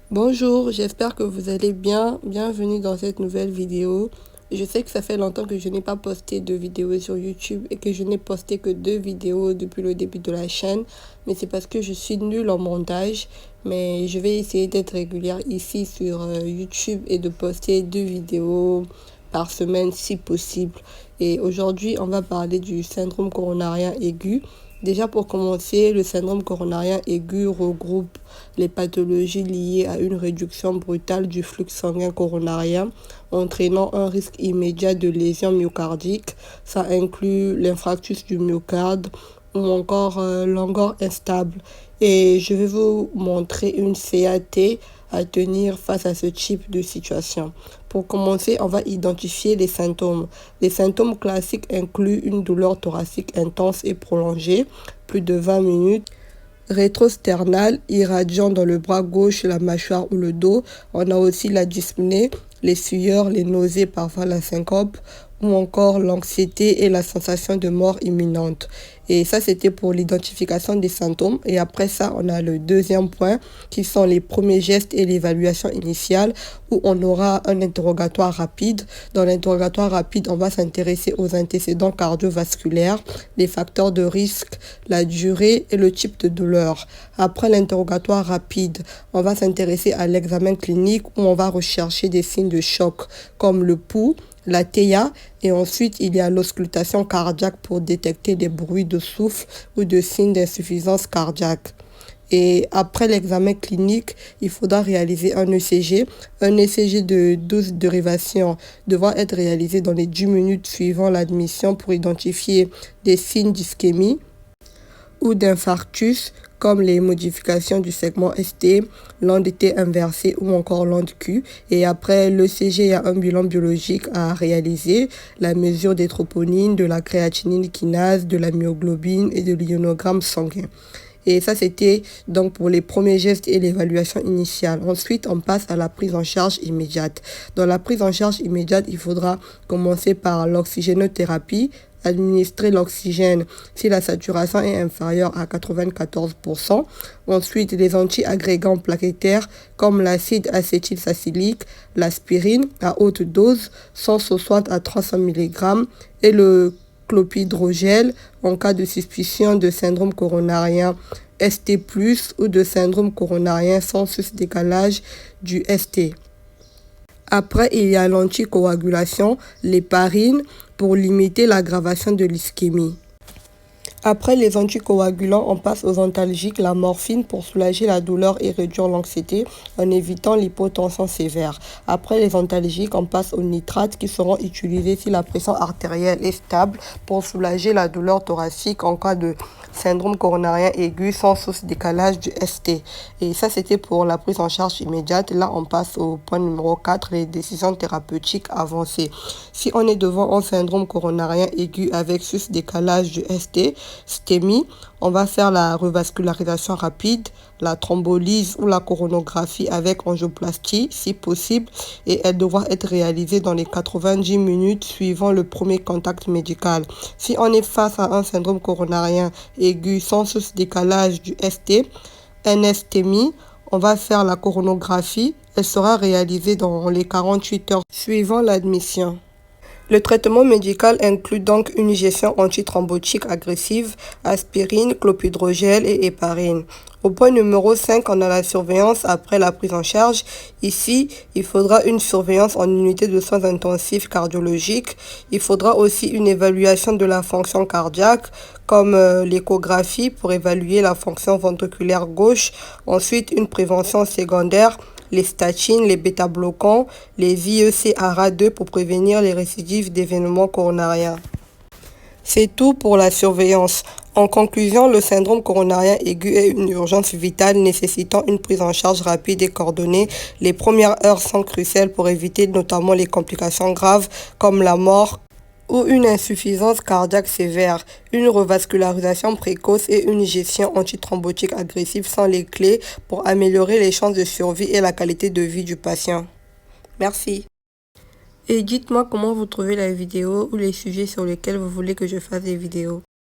Bonjour, j'espère que vous allez bien. Bienvenue dans cette nouvelle vidéo. Je sais que ça fait longtemps que je n'ai pas posté de vidéos sur YouTube et que je n'ai posté que 2 vidéos depuis le début de la chaîne. Mais c'est parce que je suis nulle en montage. Mais je vais essayer d'être régulière ici sur YouTube et de poster 2 vidéos par semaine si possible. Et aujourd'hui, on va parler du syndrome coronarien aigu. Déjà pour commencer, le syndrome coronarien aigu regroupe les pathologies liées à une réduction brutale du flux sanguin coronarien, entraînant un risque immédiat de lésion myocardique. Ça inclut l'infarctus du myocarde ou encore l'angor instable. Et je vais vous montrer une CAT à tenir face à ce type de situation. Pour commencer, on va identifier les symptômes. Les symptômes classiques incluent une douleur thoracique intense et prolongée, plus de 20 minutes, rétrosternal, irradiant dans le bras gauche, la mâchoire ou le dos. On a aussi la dyspnée, les sueurs, les nausées, parfois la syncope, ou encore l'anxiété et la sensation de mort imminente. Et ça, c'était pour l'identification des symptômes. Et après ça, on a le deuxième point, qui sont les premiers gestes et l'évaluation initiale, où on aura un interrogatoire rapide. Dans l'interrogatoire rapide, on va s'intéresser aux antécédents cardiovasculaires, les facteurs de risque, la durée et le type de douleur. Après l'interrogatoire rapide, on va s'intéresser à l'examen clinique où on va rechercher des signes de choc comme le pouls, la TEA, et ensuite il y a l'auscultation cardiaque pour détecter des bruits de souffle ou de signes d'insuffisance cardiaque. Et après l'examen clinique, il faudra réaliser un ECG. Un ECG de 12 dérivations devra être réalisé dans les 10 minutes suivant l'admission pour identifier des signes d'ischémie ou d'infarctus comme les modifications du segment ST, l'onde T inversée ou encore l'onde Q. Et après l'ECG, il y a un bilan biologique à réaliser, la mesure des troponines, de la créatinine kinase, de la myoglobine et de l'ionogramme sanguin. Et ça, c'était donc pour les premiers gestes et l'évaluation initiale. Ensuite, on passe à la prise en charge immédiate. Dans la prise en charge immédiate, il faudra commencer par l'oxygénothérapie, administrer l'oxygène si la saturation est inférieure à 94%. Ensuite, les anti-agrégants plaquettaires comme l'acide acétylsalicylique, l'aspirine à haute dose, 160 à 300 mg, et le clopidogrel en cas de suspicion de syndrome coronarien ST+, ou de syndrome coronarien sans sus-décalage du ST. Après, il y a l'anticoagulation, l'héparine, pour limiter l'aggravation de l'ischémie. Après les anticoagulants, on passe aux antalgiques, la morphine pour soulager la douleur et réduire l'anxiété en évitant l'hypotension sévère. Après les antalgiques, on passe aux nitrates qui seront utilisés si la pression artérielle est stable pour soulager la douleur thoracique en cas de syndrome coronarien aigu sans sous-décalage du ST. Et ça, c'était pour la prise en charge immédiate. Là, on passe au point numéro 4, les décisions thérapeutiques avancées. Si on est devant un syndrome coronarien aigu avec sous-décalage du ST, STEMI, on va faire la revascularisation rapide, la thrombolyse ou la coronographie avec angioplastie si possible, et elle devra être réalisée dans les 90 minutes suivant le premier contact médical. Si on est face à un syndrome coronarien aigu sans sous-décalage du ST, NSTEMI, on va faire la coronographie. Elle sera réalisée dans les 48 heures suivant l'admission. Le traitement médical inclut donc une injection antithrombotique agressive, aspirine, clopidogrel et héparine. Au point numéro 5, on a la surveillance après la prise en charge. Ici, il faudra une surveillance en unité de soins intensifs cardiologiques. Il faudra aussi une évaluation de la fonction cardiaque, comme l'échographie pour évaluer la fonction ventriculaire gauche. Ensuite, une prévention secondaire, les statines, les bêta-bloquants, les IEC-ARA2 pour prévenir les récidives d'événements coronariens. C'est tout pour la surveillance. En conclusion, le syndrome coronarien aigu est une urgence vitale nécessitant une prise en charge rapide et coordonnée. Les premières heures sont cruciales pour éviter notamment les complications graves comme la mort ou une insuffisance cardiaque sévère. Une revascularisation précoce et une gestion antithrombotique agressive sont les clés pour améliorer les chances de survie et la qualité de vie du patient. Merci. Et dites-moi comment vous trouvez la vidéo ou les sujets sur lesquels vous voulez que je fasse des vidéos.